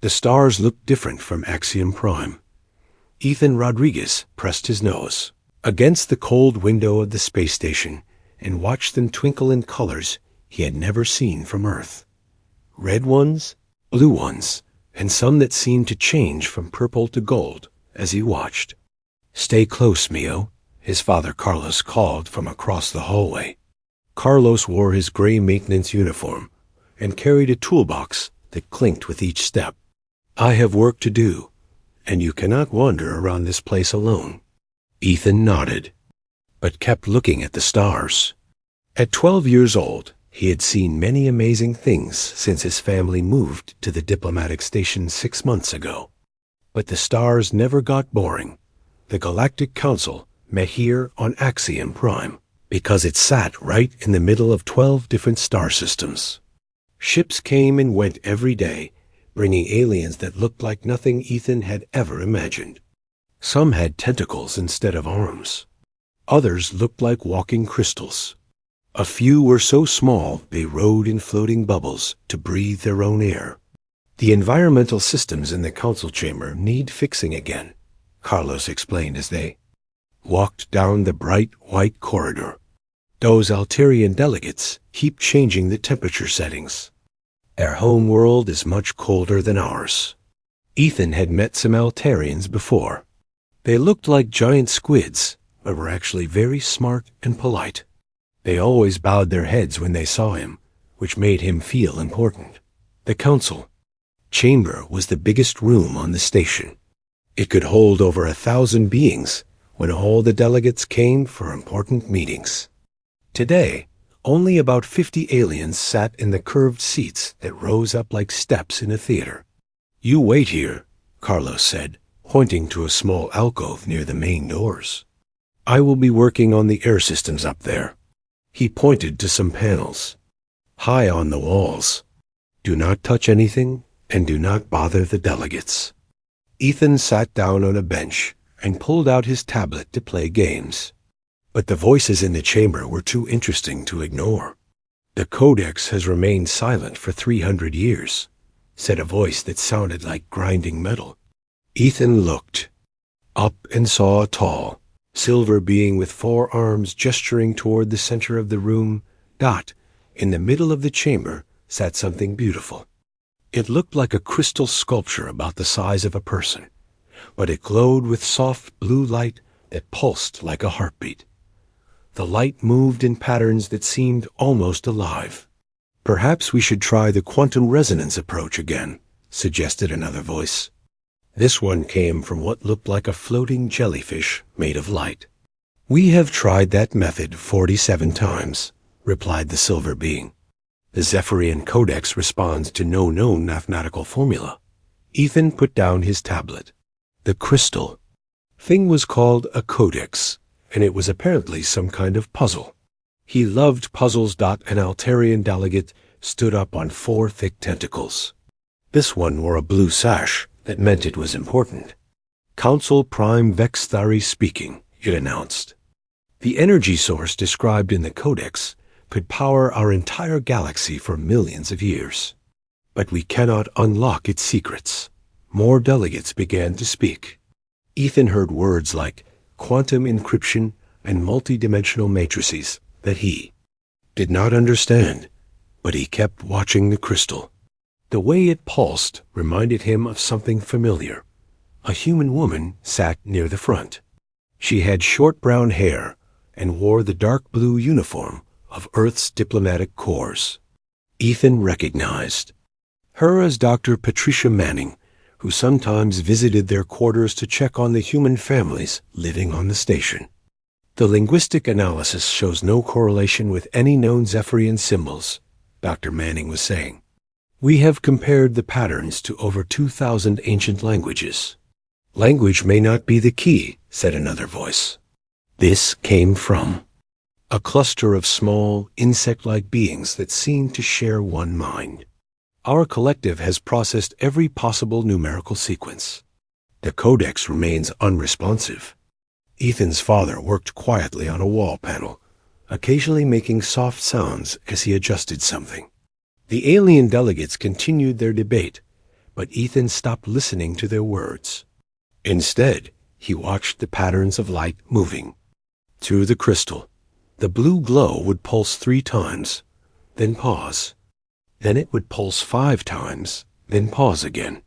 The stars looked different from Axiom Prime. Ethan Rodriguez pressed his nose against the cold window of the space station and watched them twinkle in colors he had never seen from Earth. Red ones, blue ones, and some that seemed to change from purple to gold as he watched. "Stay close, Mio," his father Carlos called from across the hallway. Carlos wore his gray maintenance uniform and carried a toolbox that clinked with each step. "I have work to do, and you cannot wander around this place alone." Ethan nodded, but kept looking at the stars. At 12 years old, he had seen many amazing things since his family moved to the diplomatic station 6 months ago. But the stars never got boring. The Galactic Council met here on Axiom Prime because it sat right in the middle of 12 different star systems. Ships came and went every day, bringing aliens that looked like nothing Ethan had ever imagined. Some had tentacles instead of arms. Others looked like walking crystals. A few were so small they rode in floating bubbles to breathe their own air. "The environmental systems in the council chamber need fixing again," Carlos explained as they walked down the bright white corridor. "Those Altarian delegates keep changing the temperature settings. Their home world is much colder than ours." Ethan had met some Altarians before. They looked like giant squids, but were actually very smart and polite. They always bowed their heads when they saw him, which made him feel important. The council chamber was the biggest room on the station. It could hold over 1,000 beings when all the delegates came for important meetings. Today, only about 50 aliens sat in the curved seats that rose up like steps in a theater. "You wait here," Carlos said, pointing to a small alcove near the main doors. "I will be working on the air systems up there." He pointed to some panels high on the walls. "Do not touch anything, and do not bother the delegates." Ethan sat down on a bench and pulled out his tablet to play games. But the voices in the chamber were too interesting to ignore. "The Codex has remained silent for 300 years, said a voice that sounded like grinding metal. Ethan looked up and saw a tall, silver being with 4 arms gesturing toward the center of the room. In the middle of the chamber sat something beautiful. It looked like a crystal sculpture about the size of a person, but it glowed with soft blue light that pulsed like a heartbeat. The light moved in patterns that seemed almost alive. "Perhaps we should try the quantum resonance approach again," suggested another voice. This one came from what looked like a floating jellyfish made of light. "We have tried that method 47 times, replied the silver being. "The Zephyrian Codex responds to no known mathematical formula." Ethan put down his tablet. The crystal thing was called a codex, and it was apparently some kind of puzzle. He loved puzzles. An Altarian delegate stood up on 4 thick tentacles. This one wore a blue sash that meant it was important. "Council Prime Vexthari speaking," it announced. "The energy source described in the Codex could power our entire galaxy for millions of years. But we cannot unlock its secrets." More delegates began to speak. Ethan heard words like quantum encryption and multidimensional matrices that he did not understand, but he kept watching the crystal. The way it pulsed reminded him of something familiar. A human woman sat near the front. She had short brown hair and wore the dark blue uniform of Earth's diplomatic corps. Ethan recognized her as Dr. Patricia Manning, who sometimes visited their quarters to check on the human families living on the station. "The linguistic analysis shows no correlation with any known Zephyrian symbols," Dr. Manning was saying. "We have compared the patterns to over 2,000 ancient languages." "Language may not be the key," said another voice. This came from a cluster of small, insect-like beings that seemed to share one mind. "Our collective has processed every possible numerical sequence. The Codex remains unresponsive." Ethan's father worked quietly on a wall panel, occasionally making soft sounds as he adjusted something. The alien delegates continued their debate, but Ethan stopped listening to their words. Instead, he watched the patterns of light moving. Through the crystal, the blue glow would pulse 3 times, then pause. Then it would pulse 5 times, then pause again.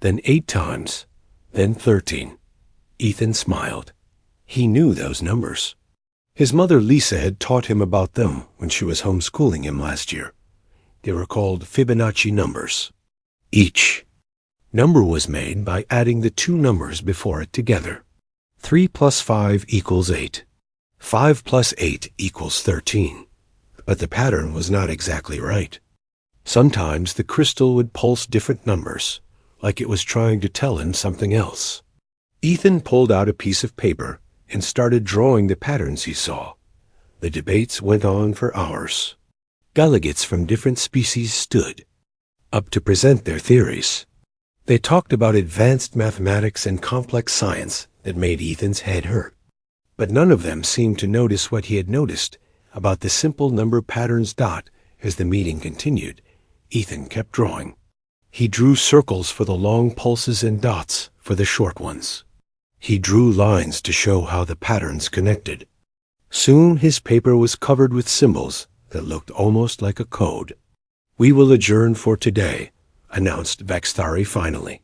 Then 8 times, then 13. Ethan smiled. He knew those numbers. His mother Lisa had taught him about them when she was homeschooling him last year. They were called Fibonacci numbers. Each number was made by adding the 2 numbers before it together. 3 plus 5 equals 8. 5 plus 8 equals 13. But the pattern was not exactly right. Sometimes the crystal would pulse different numbers, like it was trying to tell him something else. Ethan pulled out a piece of paper and started drawing the patterns he saw. The debates went on for hours. Delegates from different species stood up to present their theories. They talked about advanced mathematics and complex science that made Ethan's head hurt. But none of them seemed to notice what he had noticed about the simple number patterns. As the meeting continued, Ethan kept drawing. He drew circles for the long pulses and dots for the short ones. He drew lines to show how the patterns connected. Soon his paper was covered with symbols that looked almost like a code. "We will adjourn for today," announced Vaxtari finally.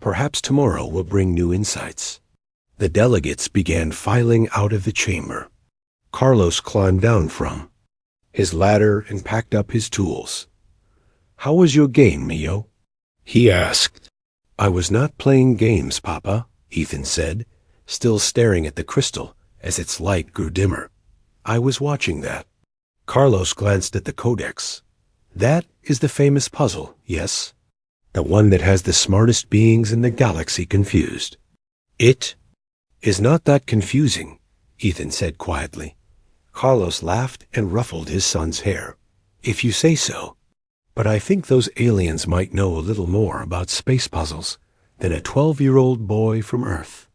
"Perhaps tomorrow will bring new insights." The delegates began filing out of the chamber. Carlos climbed down from his ladder and packed up his tools. "How was your game, Mio?" he asked. "I was not playing games, Papa," Ethan said, still staring at the crystal as its light grew dimmer. "I was watching that." Carlos glanced at the Codex. "That is the famous puzzle, yes? The one that has the smartest beings in the galaxy confused." "It is not that confusing," Ethan said quietly. Carlos laughed and ruffled his son's hair. "If you say so. But I think those aliens might know a little more about space puzzles than a 12-year-old boy from Earth."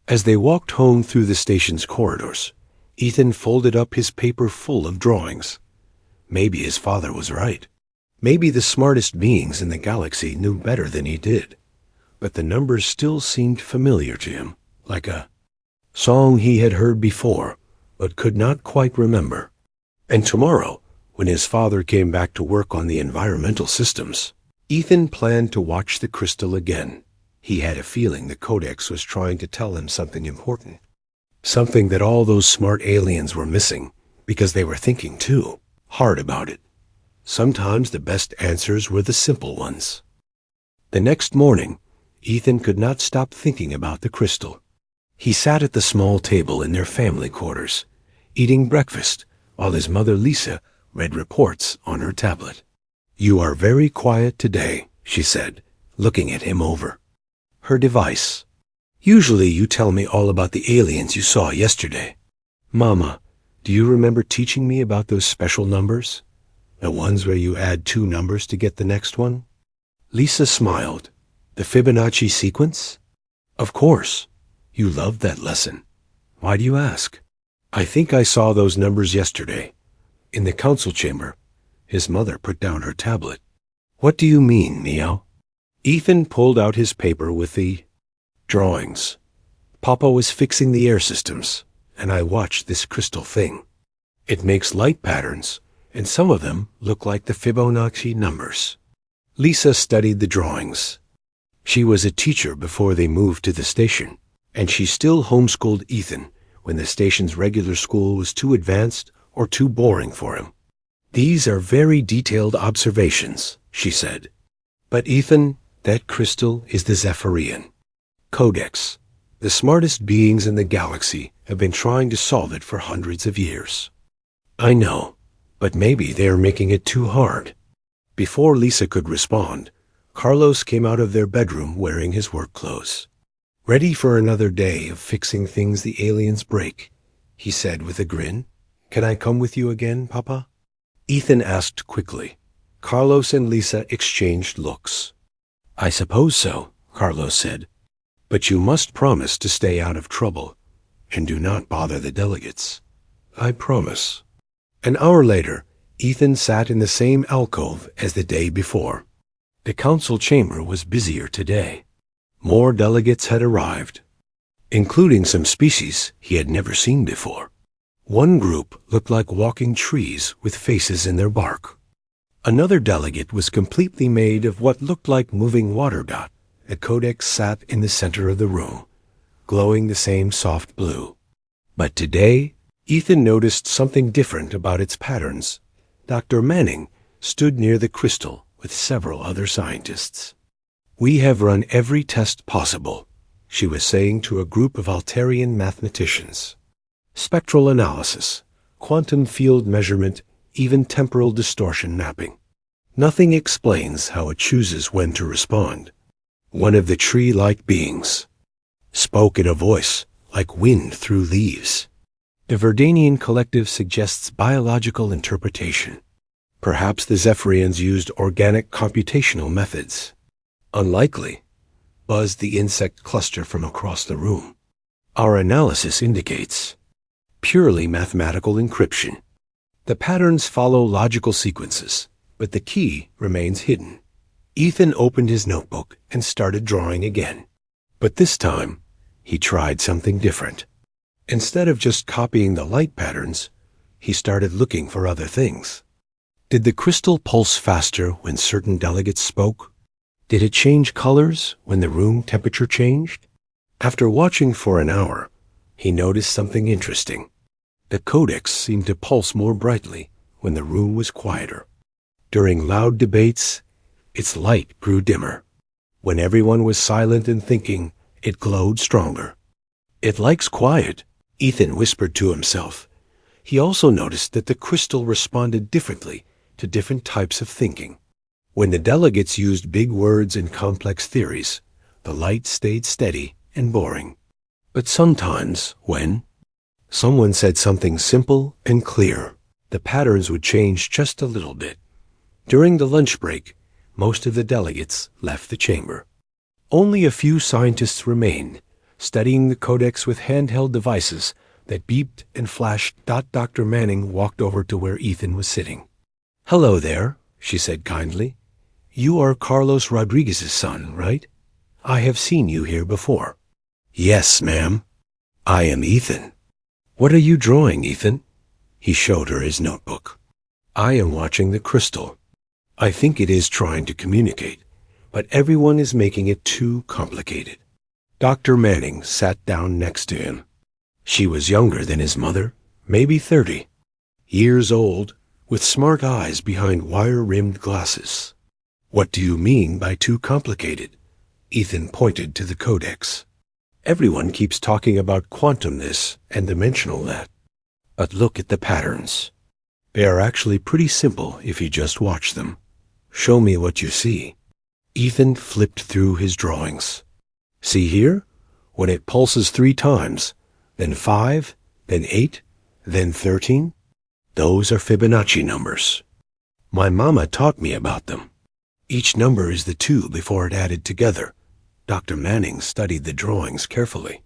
As they walked home through the station's corridors, Ethan folded up his paper full of drawings. Maybe his father was right. Maybe the smartest beings in the galaxy knew better than he did. But the numbers still seemed familiar to him, like a song he had heard before, but could not quite remember. And tomorrow, when his father came back to work on the environmental systems, Ethan planned to watch the crystal again. He had a feeling the Codex was trying to tell him something important. Something that all those smart aliens were missing, because they were thinking too hard about it. Sometimes the best answers were the simple ones. The next morning, Ethan could not stop thinking about the crystal. He sat at the small table in their family quarters, eating breakfast, while his mother Lisa read reports on her tablet. "You are very quiet today," she said, looking at him over her device. "Usually you tell me all about the aliens you saw yesterday." "Mama, do you remember teaching me about those special numbers? The ones where you add 2 numbers to get the next one?" Lisa smiled. "The Fibonacci sequence?" "Of course. You loved that lesson. Why do you ask?" "I think I saw those numbers yesterday, in the council chamber." His mother put down her tablet. "What do you mean, Mio?" Ethan pulled out his paper with the drawings. "Papa was fixing the air systems, and I watched this crystal thing. It makes light patterns, and some of them look like the Fibonacci numbers." Lisa studied the drawings. She was a teacher before they moved to the station, and she still homeschooled Ethan when the station's regular school was too advanced or too boring for him. "These are very detailed observations," she said. "But Ethan, that crystal is the Zephyrian Codex. The smartest beings in the galaxy have been trying to solve it for hundreds of years." "I know, but maybe they are making it too hard." Before Lisa could respond, Carlos came out of their bedroom wearing his work clothes. "Ready for another day of fixing things the aliens break," he said with a grin. "Can I come with you again, Papa?" Ethan asked quickly. Carlos and Lisa exchanged looks. "I suppose so," Carlos said. "But you must promise to stay out of trouble, and do not bother the delegates." "I promise." An hour later, Ethan sat in the same alcove as the day before. The council chamber was busier today. More delegates had arrived, including some species he had never seen before. One group looked like walking trees with faces in their bark. Another delegate was completely made of what looked like moving water dot. The Codex sat in the center of the room, glowing the same soft blue. But today, Ethan noticed something different about its patterns. Dr. Manning stood near the crystal with several other scientists. "We have run every test possible," she was saying to a group of Altarian mathematicians. "Spectral analysis, quantum field measurement, even temporal distortion mapping. Nothing explains how it chooses when to respond." One of the tree-like beings spoke in a voice like wind through leaves. "The Verdanian collective suggests biological interpretation. Perhaps the Zephyrians used organic computational methods." "Unlikely," buzzed the insect cluster from across the room. "Our analysis indicates purely mathematical encryption. The patterns follow logical sequences, but the key remains hidden." Ethan opened his notebook and started drawing again. But this time, he tried something different. Instead of just copying the light patterns, he started looking for other things. Did the crystal pulse faster when certain delegates spoke? Did it change colors when the room temperature changed? After watching for an hour, he noticed something interesting. The Codex seemed to pulse more brightly when the room was quieter. During loud debates, its light grew dimmer. When everyone was silent and thinking, it glowed stronger. "It likes quiet," Ethan whispered to himself. He also noticed that the crystal responded differently to different types of thinking. When the delegates used big words and complex theories, the light stayed steady and boring. But sometimes, when someone said something simple and clear, the patterns would change just a little bit. During the lunch break, most of the delegates left the chamber. Only a few scientists remained, studying the Codex with handheld devices that beeped and flashed. Dr. Manning walked over to where Ethan was sitting. "Hello there," she said kindly. "You are Carlos Rodriguez's son, right? I have seen you here before." "Yes, ma'am. I am Ethan." "What are you drawing, Ethan?" He showed her his notebook. "I am watching the crystal. I think it is trying to communicate, but everyone is making it too complicated." Dr. Manning sat down next to him. She was younger than his mother, maybe 30, years old, with smart eyes behind wire-rimmed glasses. "What do you mean by too complicated?" Ethan pointed to the Codex. "Everyone keeps talking about quantum this and dimensional that. But look at the patterns. They are actually pretty simple if you just watch them. Show me what you see." Ethan flipped through his drawings. "See here? When it pulses 3 times, then 5, then 8, then 13? Those are Fibonacci numbers. My mama taught me about them. Each number is the 2 before it added together." Dr. Manning studied the drawings carefully.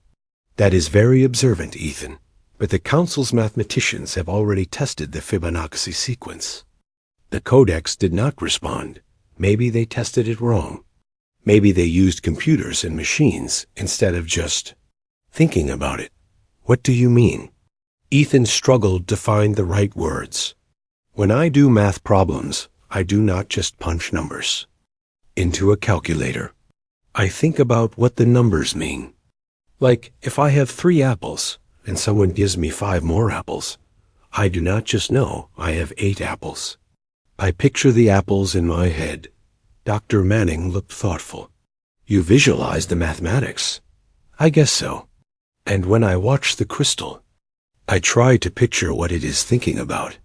"That is very observant, Ethan, but the Council's mathematicians have already tested the Fibonacci sequence." The Codex did not respond. Maybe they tested it wrong. Maybe they used computers and machines instead of just thinking about it. "What do you mean?" Ethan struggled to find the right words. "When I do math problems, I do not just punch numbers into a calculator. I think about what the numbers mean. Like, if I have 3 apples and someone gives me 5 more apples, I do not just know I have 8 apples. I picture the apples in my head." Dr. Manning looked thoughtful. "You visualize the mathematics." "I guess so. And when I watch the crystal, I try to picture what it is thinking about.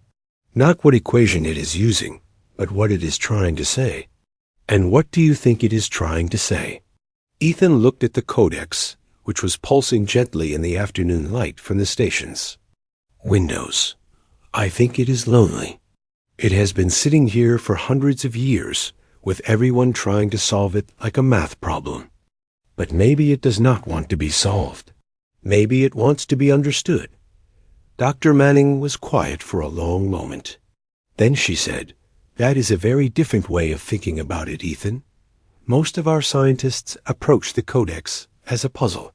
Not what equation it is using, but what it is trying to say." "And what do you think it is trying to say?" Ethan looked at the Codex, which was pulsing gently in the afternoon light from the stations. "Windows. I think it is lonely. It has been sitting here for hundreds of years, with everyone trying to solve it like a math problem. But maybe it does not want to be solved. Maybe it wants to be understood." Dr. Manning was quiet for a long moment. Then she said, That is a very different way of thinking about it, Ethan. Most of our scientists approach the Codex as a puzzle,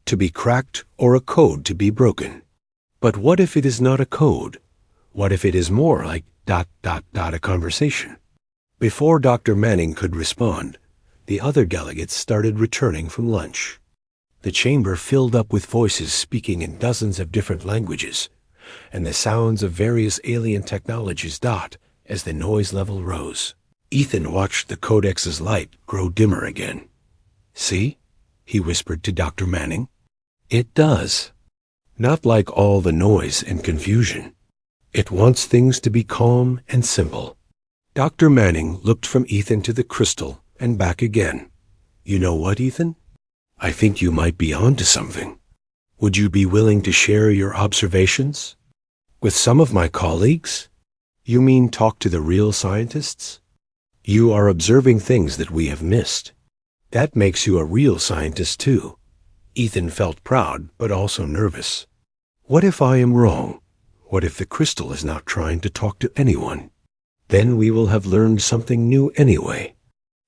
to be cracked or a code to be broken. But what if it is not a code? What if it is more like ... a conversation? Before Dr. Manning could respond, the other delegates started returning from lunch. The chamber filled up with voices speaking in dozens of different languages, and the sounds of various alien technologies as the noise level rose. Ethan watched the Codex's light grow dimmer again. "See?" he whispered to Dr. Manning. "It does. Not like all the noise and confusion. It wants things to be calm and simple." Dr. Manning looked from Ethan to the crystal and back again. "You know what, Ethan? I think you might be onto something. Would you be willing to share your observations with some of my colleagues?" "You mean talk to the real scientists?" "You are observing things that we have missed. That makes you a real scientist, too." Ethan felt proud, but also nervous. What if I am wrong? What if the crystal is not trying to talk to anyone? Then we will have learned something new anyway.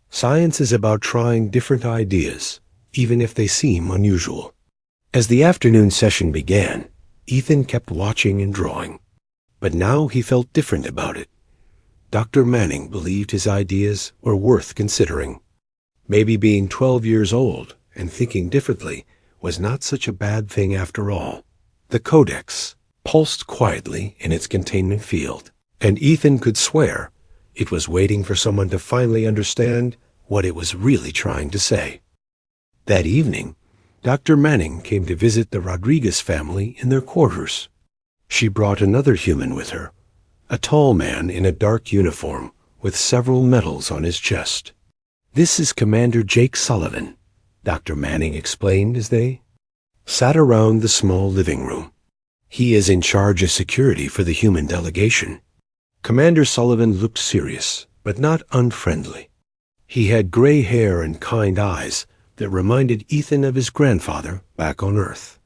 Science is about trying different ideas, even if they seem unusual. As the afternoon session began, Ethan kept watching and drawing. But now he felt different about it. Dr. Manning believed his ideas were worth considering. Maybe being 12 years old and thinking differently was not such a bad thing after all. The Codex pulsed quietly in its containment field, and Ethan could swear it was waiting for someone to finally understand what it was really trying to say. That evening, Dr. Manning came to visit the Rodriguez family in their quarters. She brought another human with her, a tall man in a dark uniform with several medals on his chest. "This is Commander Jake Sullivan," Dr. Manning explained as they sat around the small living room. "He is in charge of security for the human delegation." Commander Sullivan looked serious, but not unfriendly. He had gray hair and kind eyes that reminded Ethan of his grandfather back on Earth.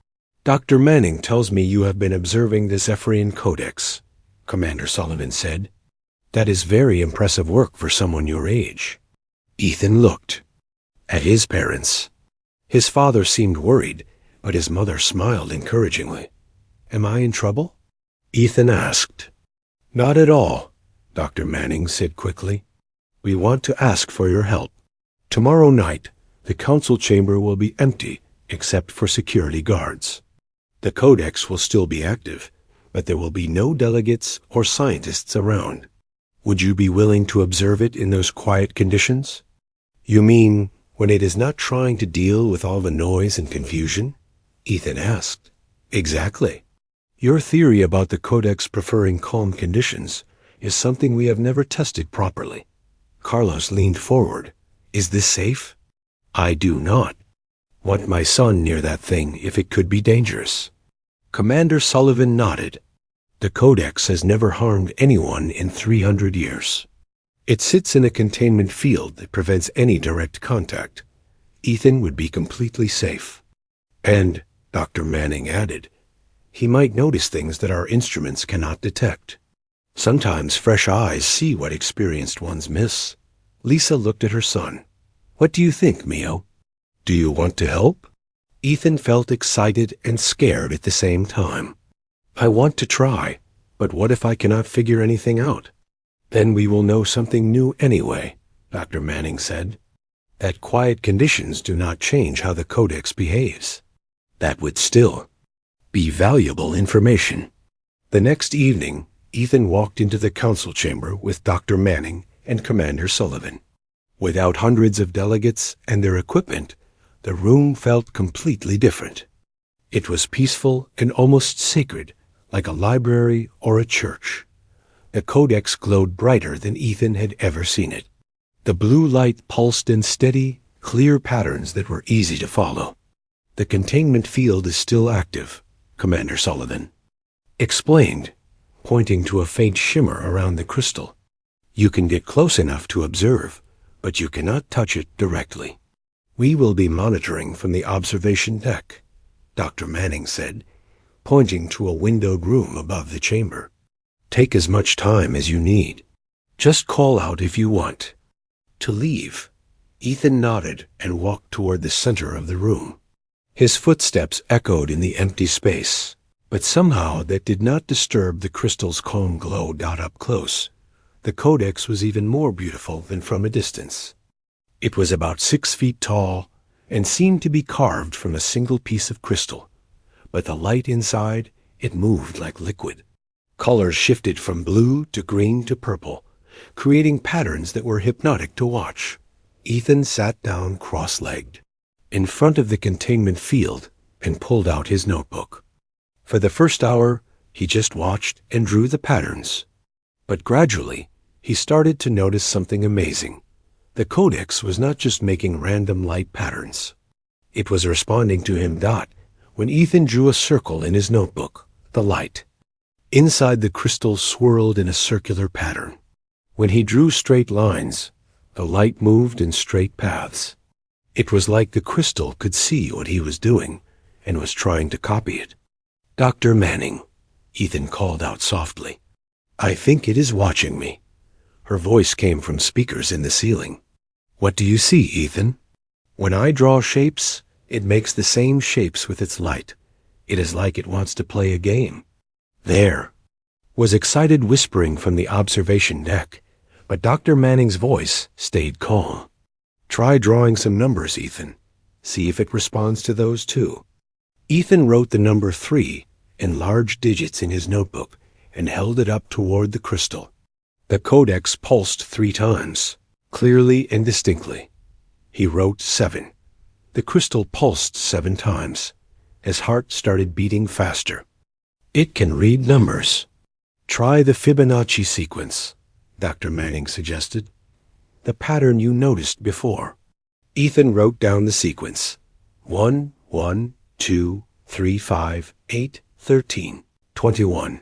"Dr. Manning tells me you have been observing the Zephyrian Codex," Commander Sullivan said. "That is very impressive work for someone your age." Ethan looked at his parents. His father seemed worried, but his mother smiled encouragingly. "Am I in trouble?" Ethan asked. "Not at all," Dr. Manning said quickly. "We want to ask for your help. Tomorrow night, the council chamber will be empty except for security guards. The Codex will still be active, but there will be no delegates or scientists around. Would you be willing to observe it in those quiet conditions?" "You mean when it is not trying to deal with all the noise and confusion?" Ethan asked. "Exactly. Your theory about the Codex preferring calm conditions is something we have never tested properly." Carlos leaned forward. "Is this safe?" "I do not want my son near that thing if it could be dangerous." Commander Sullivan nodded. "The Codex has never harmed anyone in 300 years. It sits in a containment field that prevents any direct contact. Ethan would be completely safe." "And," Dr. Manning added, "he might notice things that our instruments cannot detect. Sometimes fresh eyes see what experienced ones miss." Lisa looked at her son. "What do you think, Mio? Do you want to help?" Ethan felt excited and scared at the same time. "I want to try, but what if I cannot figure anything out?" "Then we will know something new anyway," Dr. Manning said. "That quiet conditions do not change how the Codex behaves. That would still be valuable information." The next evening, Ethan walked into the council chamber with Dr. Manning and Commander Sullivan. Without hundreds of delegates and their equipment, the room felt completely different. It was peaceful and almost sacred, like a library or a church. The Codex glowed brighter than Ethan had ever seen it. The blue light pulsed in steady, clear patterns that were easy to follow. "The containment field is still active," Commander Sullivan explained, pointing to a faint shimmer around the crystal. "You can get close enough to observe, but you cannot touch it directly. We will be monitoring from the observation deck," Dr. Manning said, pointing to a windowed room above the chamber. "Take as much time as you need. Just call out if you want to leave." Ethan nodded and walked toward the center of the room. His footsteps echoed in the empty space, but somehow that did not disturb the crystal's calm glow. Up close, the Codex was even more beautiful than from a distance. It was about 6 feet tall and seemed to be carved from a single piece of crystal, but the light inside, it moved like liquid. Colors shifted from blue to green to purple, creating patterns that were hypnotic to watch. Ethan sat down cross-legged in front of the containment field and pulled out his notebook. For the first hour, he just watched and drew the patterns. But gradually, he started to notice something amazing. The Codex was not just making random light patterns. It was responding to him. When Ethan drew a circle in his notebook, the light inside the crystal swirled in a circular pattern. When he drew straight lines, the light moved in straight paths. It was like the crystal could see what he was doing and was trying to copy it. "Dr. Manning," Ethan called out softly. "I think it is watching me." Her voice came from speakers in the ceiling. "What do you see, Ethan?" "When I draw shapes, it makes the same shapes with its light. It is like it wants to play a game." "There," was excited whispering from the observation deck, but Dr. Manning's voice stayed calm. "Try drawing some numbers, Ethan. See if it responds to those too." Ethan wrote the number 3 in large digits in his notebook and held it up toward the crystal. The Codex pulsed 3 times, clearly and distinctly. He wrote 7. The crystal pulsed 7 times. His heart started beating faster. "It can read numbers." "Try the Fibonacci sequence," Dr. Manning suggested. "The pattern you noticed before." Ethan wrote down the sequence. 1, 1, 2, 3, 5, 8, 13, 21.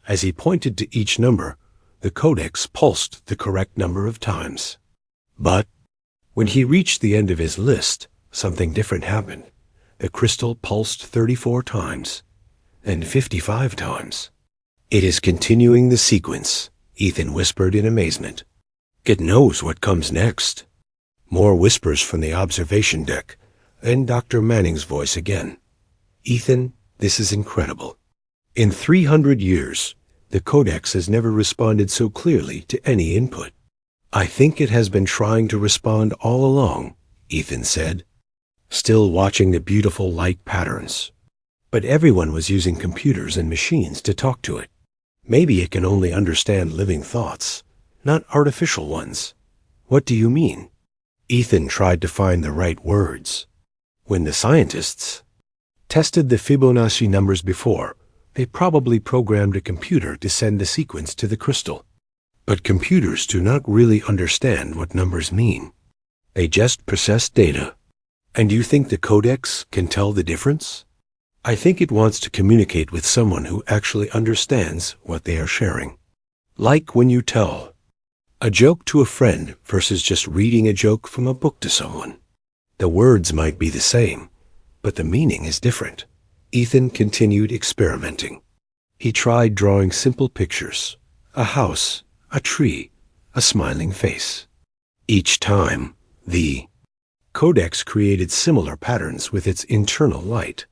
As he pointed to each number, the Codex pulsed the correct number of times. But when he reached the end of his list, something different happened. The crystal pulsed 34 times, and 55 times. "It is continuing the sequence," Ethan whispered in amazement. "It knows what comes next." More whispers from the observation deck, then Dr. Manning's voice again. "Ethan, this is incredible. In 300 years, the Codex has never responded so clearly to any input." "I think it has been trying to respond all along," Ethan said, still watching the beautiful light patterns. "But everyone was using computers and machines to talk to it. Maybe it can only understand living thoughts, not artificial ones." "What do you mean?" Ethan tried to find the right words. "When the scientists tested the Fibonacci numbers before, they probably programmed a computer to send the sequence to the crystal. But computers do not really understand what numbers mean. They just process data." "And you think the Codex can tell the difference?" "I think it wants to communicate with someone who actually understands what they are sharing. Like when you tell a joke to a friend versus just reading a joke from a book to someone. The words might be the same, but the meaning is different." Ethan continued experimenting. He tried drawing simple pictures, a house, a tree, a smiling face. Each time, the Codex created similar patterns with its internal light.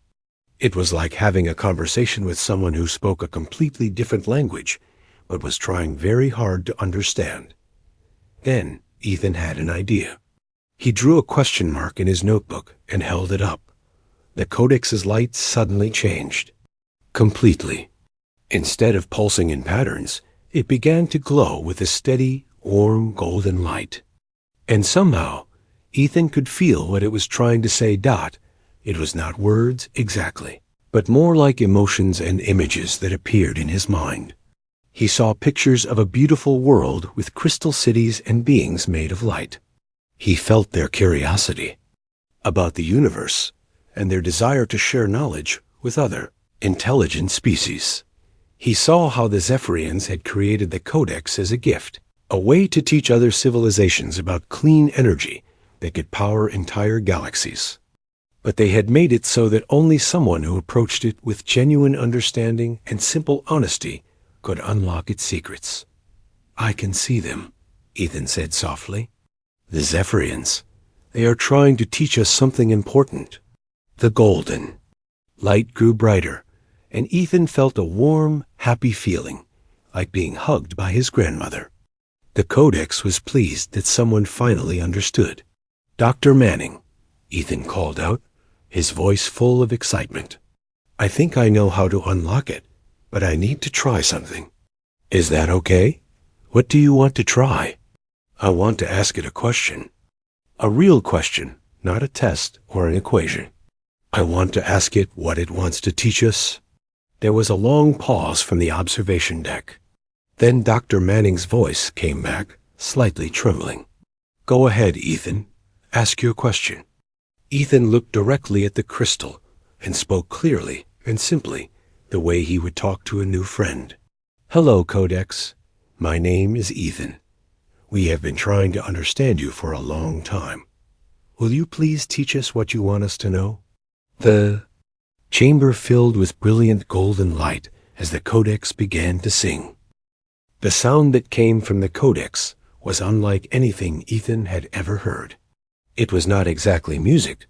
It was like having a conversation with someone who spoke a completely different language, but was trying very hard to understand. Then Ethan had an idea. He drew a question mark in his notebook and held it up. The Codex's light suddenly changed. Completely. Instead of pulsing in patterns, it began to glow with a steady, warm, golden light. And somehow, Ethan could feel what it was trying to say. It was not words exactly, but more like emotions and images that appeared in his mind. He saw pictures of a beautiful world with crystal cities and beings made of light. He felt their curiosity about the universe and their desire to share knowledge with other intelligent species. He saw how the Zephyrians had created the Codex as a gift, a way to teach other civilizations about clean energy that could power entire galaxies. But they had made it so that only someone who approached it with genuine understanding and simple honesty could unlock its secrets. I can see them, Ethan said softly. The Zephyrians. They are trying to teach us something important. The golden. Light grew brighter, and Ethan felt a warm, happy feeling, like being hugged by his grandmother. The Codex was pleased that someone finally understood. Dr. Manning, Ethan called out, his voice full of excitement. I think I know how to unlock it, but I need to try something. Is that okay? What do you want to try? I want to ask it a question. A real question, not a test or an equation. I want to ask it what it wants to teach us. There was a long pause from the observation deck. Then Dr. Manning's voice came back, slightly trembling. Go ahead, Ethan. Ask your question. Ethan looked directly at the crystal and spoke clearly and simply, the way he would talk to a new friend. Hello, Codex. My name is Ethan. We have been trying to understand you for a long time. Will you please teach us what you want us to know? The chamber filled with brilliant golden light as the Codex began to sing. The sound that came from the Codex was unlike anything Ethan had ever heard. It was not exactly music,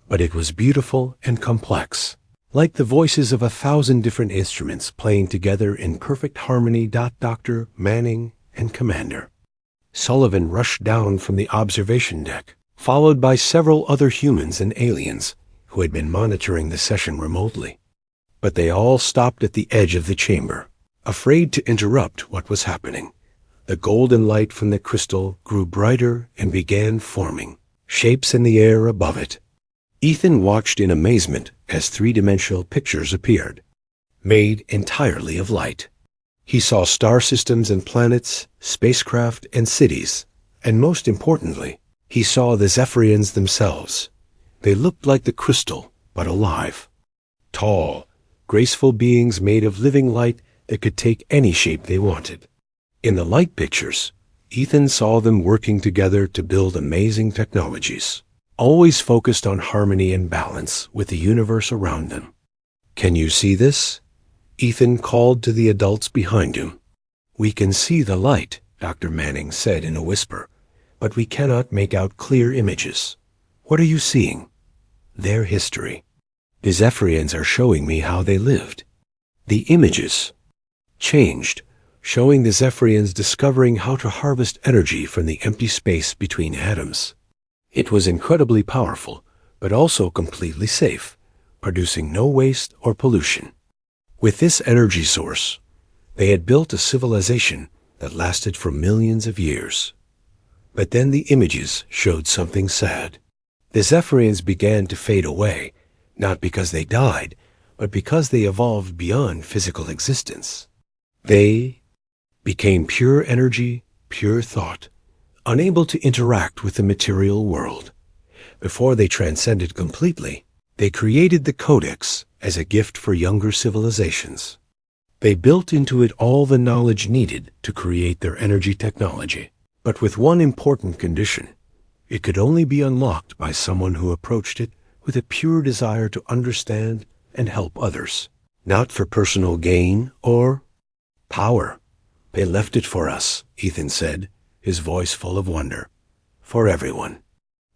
but it was beautiful and complex, like the voices of 1,000 different instruments playing together in perfect harmony. Dr. Manning and Commander Sullivan rushed down from the observation deck, followed by several other humans and aliens who had been monitoring the session remotely. But they all stopped at the edge of the chamber, afraid to interrupt what was happening. The golden light from the crystal grew brighter and began forming shapes in the air above it. Ethan watched in amazement as three-dimensional pictures appeared, made entirely of light. He saw star systems and planets, spacecraft and cities, and most importantly, he saw the Zephyrians themselves. They looked like the crystal, but alive. Tall, graceful beings made of living light that could take any shape they wanted. In the light pictures, Ethan saw them working together to build amazing technologies, always focused on harmony and balance with the universe around them. Can you see this? Ethan called to the adults behind him. We can see the light, Dr. Manning said in a whisper, but we cannot make out clear images. What are you seeing? Their history. The Zephyrians are showing me how they lived. The images changed, showing the Zephyrians discovering how to harvest energy from the empty space between atoms. It was incredibly powerful, but also completely safe, producing no waste or pollution. With this energy source, they had built a civilization that lasted for millions of years. But then the images showed something sad. The Zephyrians began to fade away, not because they died, but because they evolved beyond physical existence. They became pure energy, pure thought, unable to interact with the material world. Before they transcended completely, they created the Codex as a gift for younger civilizations. They built into it all the knowledge needed to create their energy technology, but with one important condition. It could only be unlocked by someone who approached it with a pure desire to understand and help others, not for personal gain or power. They left it for us, Ethan said, his voice full of wonder. For everyone.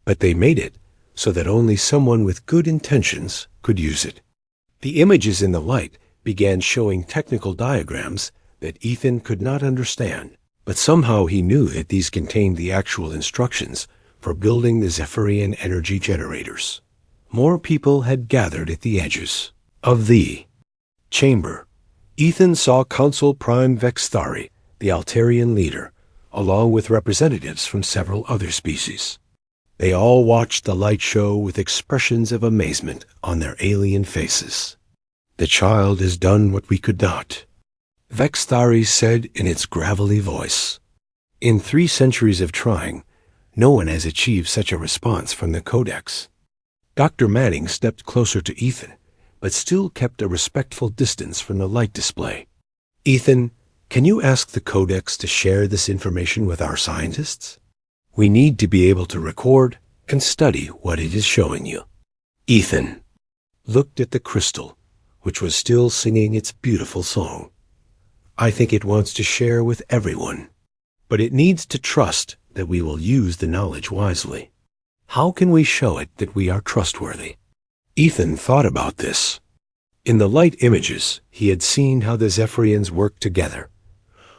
But they made it so that only someone with good intentions could use it. The images in the light began showing technical diagrams that Ethan could not understand, but somehow he knew that these contained the actual instructions for building the Zephyrian energy generators. More people had gathered at the edges of the chamber. Ethan saw Consul Prime Vexthari, the Altarian leader, along with representatives from several other species. They all watched the light show with expressions of amazement on their alien faces. The child has done what we could not, Vexthari said in its gravelly voice. In 3 centuries of trying, no one has achieved such a response from the Codex. Dr. Manning stepped closer to Ethan, but still kept a respectful distance from the light display. Ethan, can you ask the Codex to share this information with our scientists? We need to be able to record and study what it is showing you. Ethan looked at the crystal, which was still singing its beautiful song. I think it wants to share with everyone. but it needs to trust that we will use the knowledge wisely. How can we show it that we are trustworthy? Ethan thought about this. In the light images, he had seen how the Zephyrians worked together,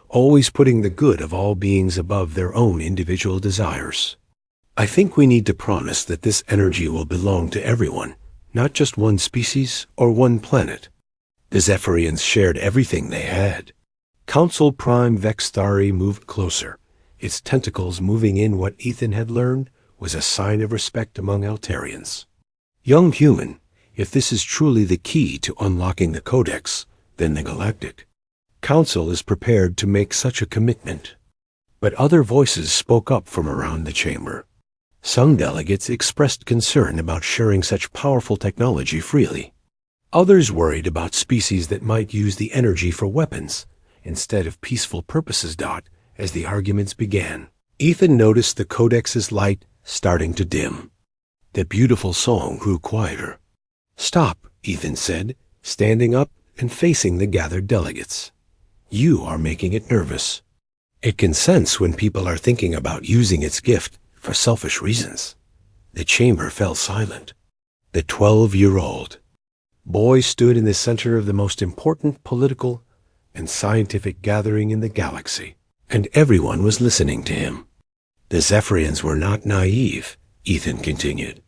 always putting the good of all beings above their own individual desires. I think we need to promise that this energy will belong to everyone, not just one species or one planet. The Zephyrians shared everything they had. Council Prime Vexthari moved closer, its tentacles moving in. What Ethan had learned was a sign of respect among Altarians. Young human, if this is truly the key to unlocking the Codex, then the Galactic Council is prepared to make such a commitment. But other voices spoke up from around the chamber. Some delegates expressed concern about sharing such powerful technology freely. Others worried about species that might use the energy for weapons instead of peaceful purposes. As the arguments began, Ethan noticed the Codex's light starting to dim. The beautiful song grew quieter. "Stop," Ethan said, standing up and facing the gathered delegates. "You are making it nervous. It can sense when people are thinking about using its gift for selfish reasons." The chamber fell silent. The 12-year-old boy stood in the center of the most important political and scientific gathering in the galaxy, and everyone was listening to him. The Zephyrians were not naive, Ethan continued.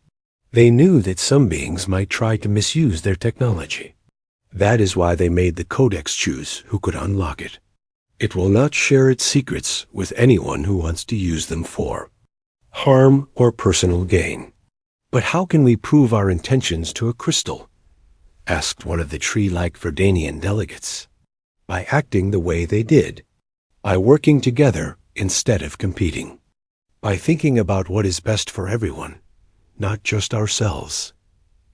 They knew that some beings might try to misuse their technology. That is why they made the Codex choose who could unlock it. It will not share its secrets with anyone who wants to use them for harm or personal gain. "But how can we prove our intentions to a crystal?" asked one of the tree-like Verdanian delegates. "By acting the way they did. By working together instead of competing. By thinking about what is best for everyone, not just ourselves."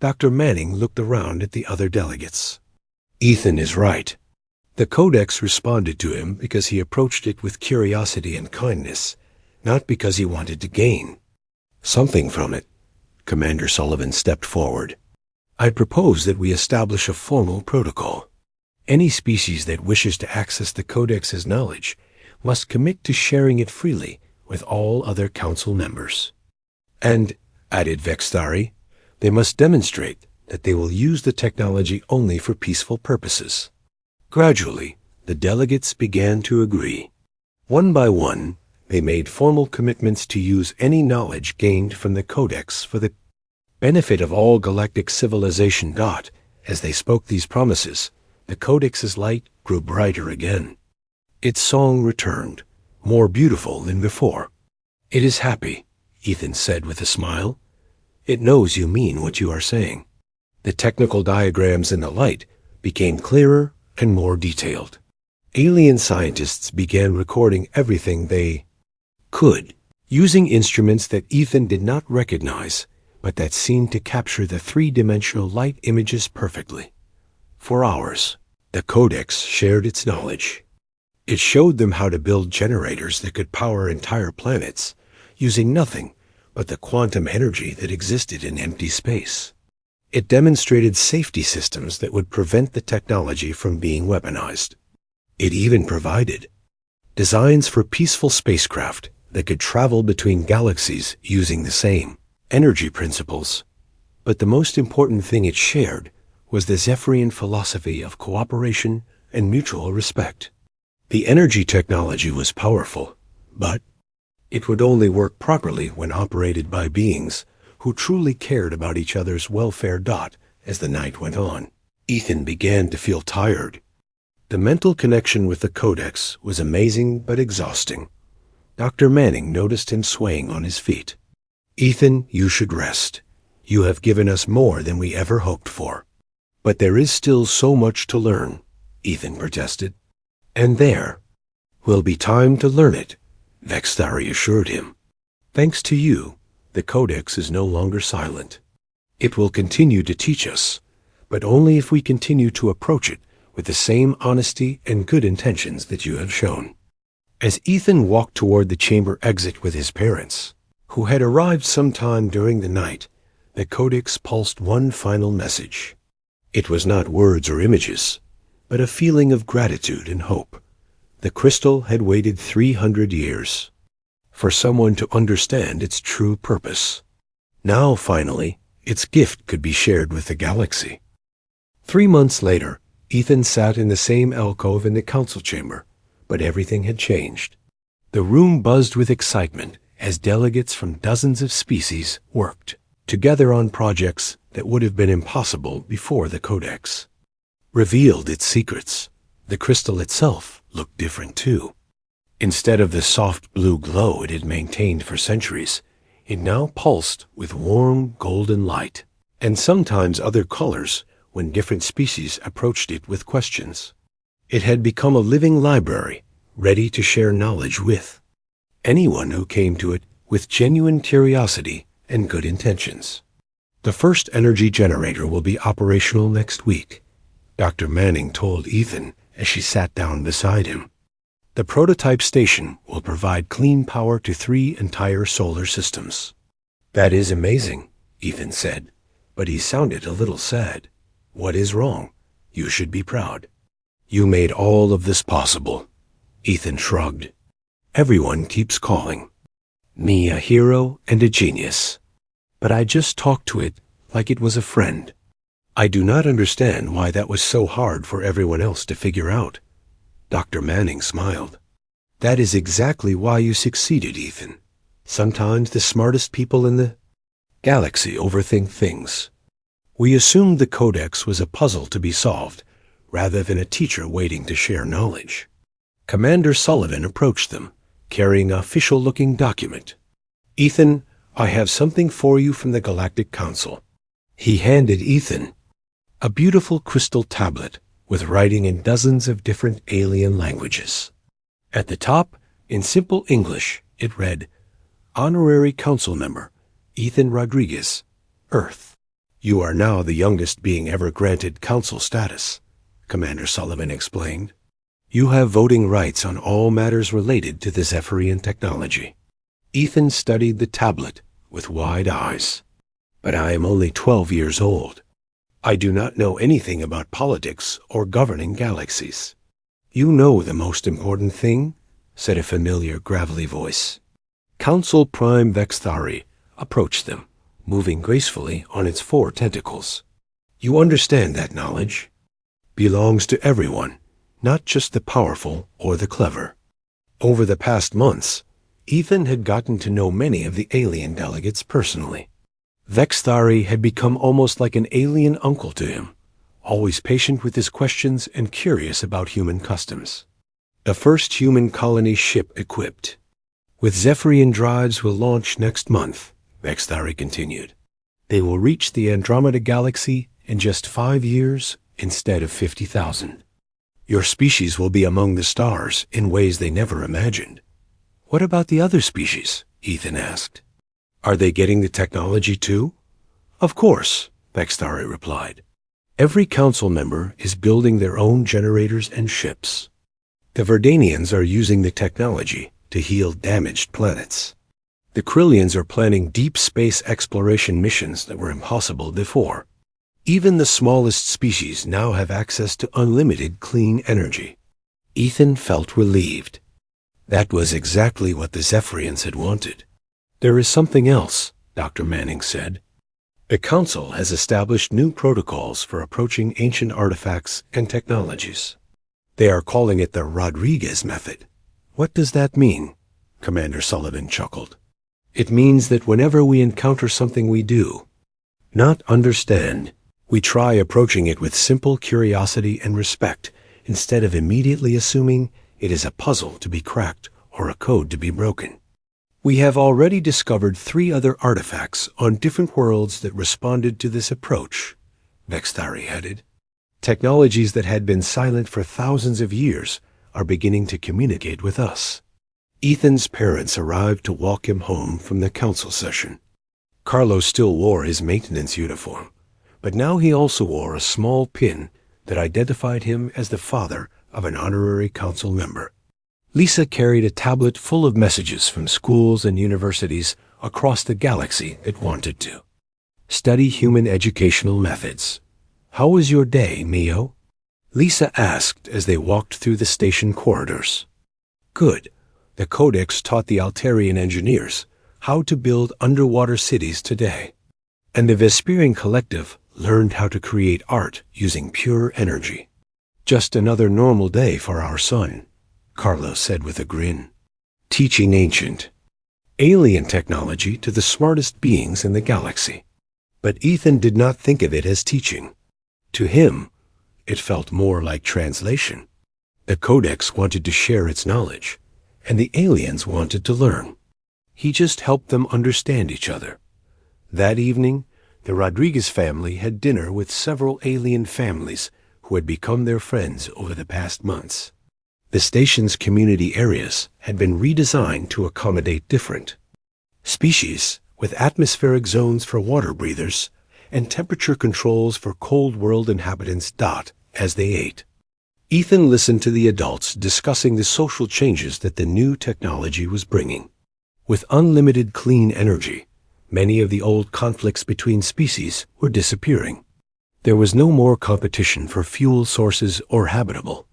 Dr. Manning looked around at the other delegates. Ethan is right. The Codex responded to him because he approached it with curiosity and kindness, not because he wanted to gain something from it. Commander Sullivan stepped forward. "I propose that we establish a formal protocol. Any species that wishes to access the Codex's knowledge must commit to sharing it freely with all other council members. And," added Vexthari, "they must demonstrate that they will use the technology only for peaceful purposes." Gradually, the delegates began to agree. One by one, they made formal commitments to use any knowledge gained from the Codex for the benefit of all galactic civilization. As they spoke these promises, the Codex's light grew brighter again. Its song returned, more beautiful than before. "It is happy," Ethan said with a smile. "It knows you mean what you are saying." The technical diagrams in the light became clearer and more detailed. Alien scientists began recording everything they could, using instruments that Ethan did not recognize, but that seemed to capture the three-dimensional light images perfectly. For hours, the Codex shared its knowledge. It showed them how to build generators that could power entire planets, using nothing but the quantum energy that existed in empty space. It demonstrated safety systems that would prevent the technology from being weaponized. It even provided designs for peaceful spacecraft that could travel between galaxies using the same energy principles. But the most important thing it shared was the Zephyrian philosophy of cooperation and mutual respect. The energy technology was powerful, but it would only work properly when operated by beings who truly cared about each other's welfare. As the night went on, Ethan began to feel tired. The mental connection with the Codex was amazing but exhausting. Dr. Manning noticed him swaying on his feet. "Ethan, you should rest. You have given us more than we ever hoped for." "But there is still so much to learn," Ethan protested. "And there will be time to learn it," Vexthari assured him. "Thanks to you, the Codex is no longer silent. It will continue to teach us, but only if we continue to approach it with the same honesty and good intentions that you have shown." As Ethan walked toward the chamber exit with his parents, who had arrived sometime during the night, the Codex pulsed one final message. It was not words or images, but a feeling of gratitude and hope. The crystal had waited 300 years for someone to understand its true purpose. Now, finally, its gift could be shared with the galaxy. 3 months later, Ethan sat in the same alcove in the council chamber, but everything had changed. The room buzzed with excitement as delegates from dozens of species worked together on projects that would have been impossible before the Codex revealed its secrets. The crystal itself looked different too. Instead of the soft blue glow it had maintained for centuries, it now pulsed with warm golden light, and sometimes other colors when different species approached it with questions. It had become a living library, ready to share knowledge with anyone who came to it with genuine curiosity and good intentions. The first energy generator will be operational next week, Dr. Manning told Ethan as she sat down beside him. The prototype station will provide clean power to 3 entire solar systems. That is amazing, Ethan said, but he sounded a little sad. What is wrong? You should be proud. You made all of this possible. Ethan shrugged. Everyone keeps calling me a hero and a genius, but I just talked to it like it was a friend. I do not understand why that was so hard for everyone else to figure out. Dr. Manning smiled. That is exactly why you succeeded, Ethan. Sometimes the smartest people in the galaxy overthink things. We assumed the Codex was a puzzle to be solved, rather than a teacher waiting to share knowledge. Commander Sullivan approached them, carrying an official-looking document. Ethan, I have something for you from the Galactic Council. He handed Ethan a beautiful crystal tablet with writing in dozens of different alien languages. At the top, in simple English, it read, Honorary Council Member, Ethan Rodriguez, Earth. You are now the youngest being ever granted council status, Commander Sullivan explained. You have voting rights on all matters related to the Zephyrian technology. Ethan studied the tablet with wide eyes. But I am only 12 years old. I do not know anything about politics or governing galaxies. You know the most important thing, said a familiar gravelly voice. Council Prime Vexthari approached them, moving gracefully on its 4 tentacles. You understand that knowledge belongs to everyone, not just the powerful or the clever. Over the past months, Ethan had gotten to know many of the alien delegates personally. Vexthari had become almost like an alien uncle to him, always patient with his questions and curious about human customs. The first human colony ship equipped with Zephyrian drives will launch next month, Vexthari continued. They will reach the Andromeda Galaxy in just 5 years instead of 50,000. Your species will be among the stars in ways they never imagined. What about the other species? Ethan asked. Are they getting the technology too? Of course, Vexthari replied. Every council member is building their own generators and ships. The Verdanians are using the technology to heal damaged planets. The Krillians are planning deep space exploration missions that were impossible before. Even the smallest species now have access to unlimited clean energy. Ethan felt relieved. That was exactly what the Zephyrians had wanted. There is something else, Dr. Manning said. The Council has established new protocols for approaching ancient artifacts and technologies. They are calling it the Rodriguez method. What does that mean? Commander Sullivan chuckled. It means that whenever we encounter something we do not understand, we try approaching it with simple curiosity and respect instead of immediately assuming it is a puzzle to be cracked or a code to be broken. We have already discovered 3 other artifacts on different worlds that responded to this approach, Vexthari added. Technologies that had been silent for thousands of years are beginning to communicate with us. Ethan's parents arrived to walk him home from the council session. Carlos still wore his maintenance uniform, but now he also wore a small pin that identified him as the father of an honorary council member. Lisa carried a tablet full of messages from schools and universities across the galaxy that wanted to study human educational methods. How was your day, Mio? Lisa asked as they walked through the station corridors. Good. The Codex taught the Altarian engineers how to build underwater cities today. And the Vesperian Collective learned how to create art using pure energy. Just another normal day for our son, Carlos said with a grin. Teaching ancient, alien technology to the smartest beings in the galaxy. But Ethan did not think of it as teaching. To him, it felt more like translation. The Codex wanted to share its knowledge, and the aliens wanted to learn. He just helped them understand each other. That evening, the Rodriguez family had dinner with several alien families who had become their friends over the past months. The station's community areas had been redesigned to accommodate different species, with atmospheric zones for water breathers and temperature controls for cold world inhabitants. As they ate, Ethan listened to the adults discussing the social changes that the new technology was bringing. With unlimited clean energy, many of the old conflicts between species were disappearing. There was no more competition for fuel sources or habitable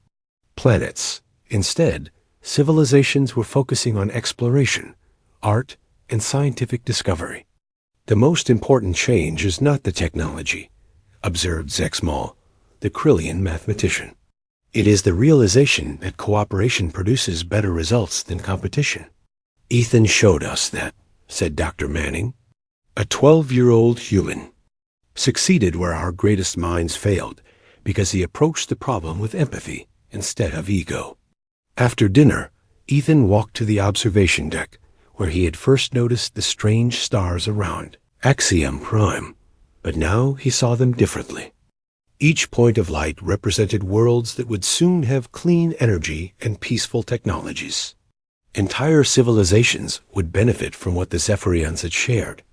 planets. Instead, civilizations were focusing on exploration, art, and scientific discovery. The most important change is not the technology, observed Zexmal, the Krillian mathematician. It is the realization that cooperation produces better results than competition. Ethan showed us that, said Dr. Manning. A 12-year-old human succeeded where our greatest minds failed because he approached the problem with empathy instead of ego. After dinner, Ethan walked to the observation deck where he had first noticed the strange stars around Axiom Prime, but now he saw them differently. Each point of light represented worlds that would soon have clean energy and peaceful technologies. Entire civilizations would benefit from what the Zephyrians had shared.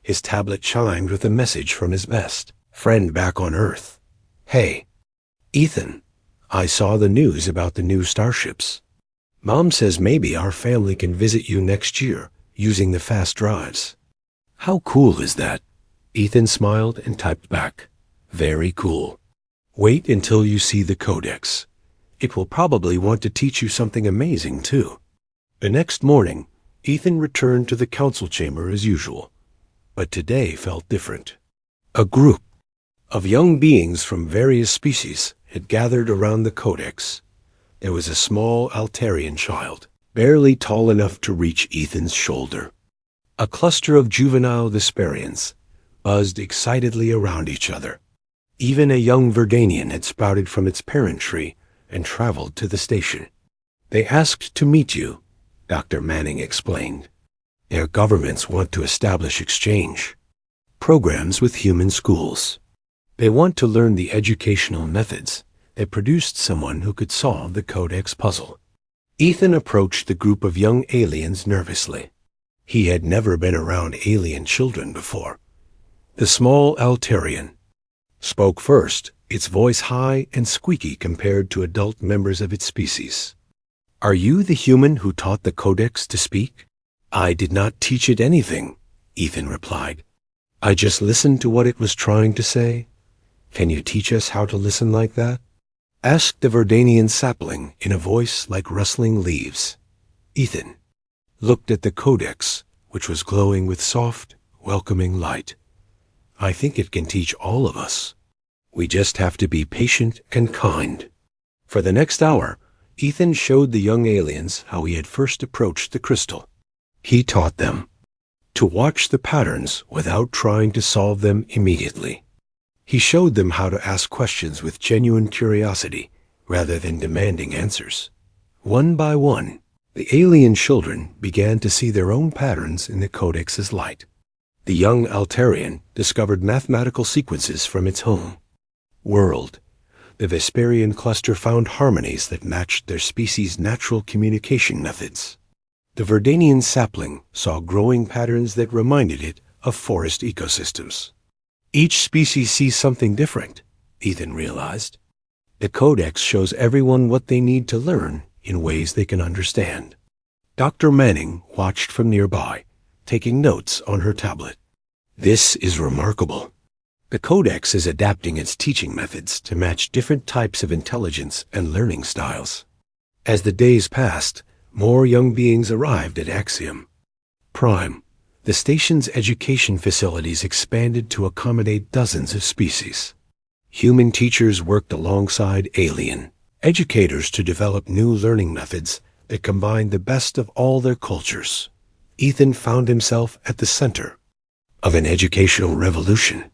His tablet chimed with a message from his best friend back on Earth. Hey, Ethan, I saw the news about the new starships. Mom says maybe our family can visit you next year using the fast drives. How cool is that? Ethan smiled and typed back. Very cool. Wait until you see the Codex. It will probably want to teach you something amazing, too. The next morning, Ethan returned to the council chamber as usual, but today felt different. A group of young beings from various species had gathered around the Codex. There was a small Altarian child, barely tall enough to reach Ethan's shoulder. A cluster of juvenile Vesperians buzzed excitedly around each other. Even a young Verdanian had sprouted from its parent tree and traveled to the station. They asked to meet you, Dr. Manning explained. Their governments want to establish exchange programs with human schools. They want to learn the educational methods that produced someone who could solve the Codex puzzle. Ethan approached the group of young aliens nervously. He had never been around alien children before. The small Altarian spoke first, its voice high and squeaky compared to adult members of its species. Are you the human who taught the Codex to speak? I did not teach it anything, Ethan replied. I just listened to what it was trying to say. Can you teach us how to listen like that? Asked the Verdanian sapling in a voice like rustling leaves. Ethan looked at the Codex, which was glowing with soft, welcoming light. I think it can teach all of us. We just have to be patient and kind. For the next hour, Ethan showed the young aliens how he had first approached the crystal. He taught them to watch the patterns without trying to solve them immediately. He showed them how to ask questions with genuine curiosity rather than demanding answers. One by one, the alien children began to see their own patterns in the Codex's light. The young Altarian discovered mathematical sequences from its home world. The Vesperian cluster found harmonies that matched their species' natural communication methods. The Verdanian sapling saw growing patterns that reminded it of forest ecosystems. Each species sees something different, Ethan realized. The Codex shows everyone what they need to learn in ways they can understand. Dr. Manning watched from nearby, taking notes on her tablet. This is remarkable. The Codex is adapting its teaching methods to match different types of intelligence and learning styles. As the days passed, more young beings arrived at Axiom Prime. The station's education facilities expanded to accommodate dozens of species. Human teachers worked alongside alien educators to develop new learning methods that combined the best of all their cultures. Ethan found himself at the center of an educational revolution.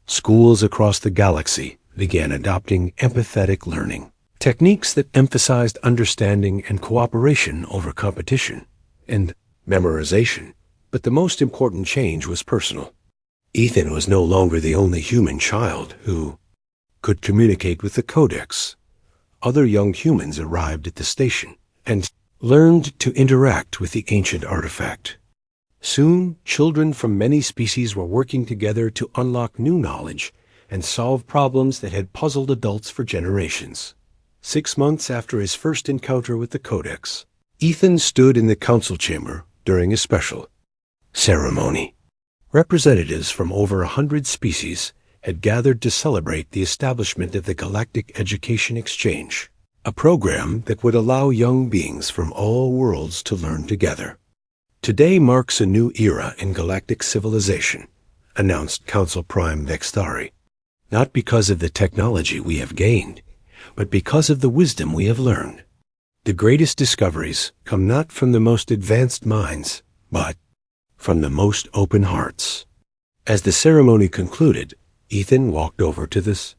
Schools across the galaxy began adopting empathetic learning, techniques that emphasized understanding and cooperation over competition and memorization. But the most important change was personal. Ethan was no longer the only human child who could communicate with the Codex. Other young humans arrived at the station and learned to interact with the ancient artifact. Soon, children from many species were working together to unlock new knowledge and solve problems that had puzzled adults for generations. 6 months after his first encounter with the Codex, Ethan stood in the council chamber during a special ceremony. Representatives from over 100 species had gathered to celebrate the establishment of the Galactic Education Exchange, a program that would allow young beings from all worlds to learn together. Today marks a new era in galactic civilization, announced Council Prime Vextari, not because of the technology we have gained, but because of the wisdom we have learned. The greatest discoveries come not from the most advanced minds, but from the most open hearts. As the ceremony concluded, Ethan walked over to this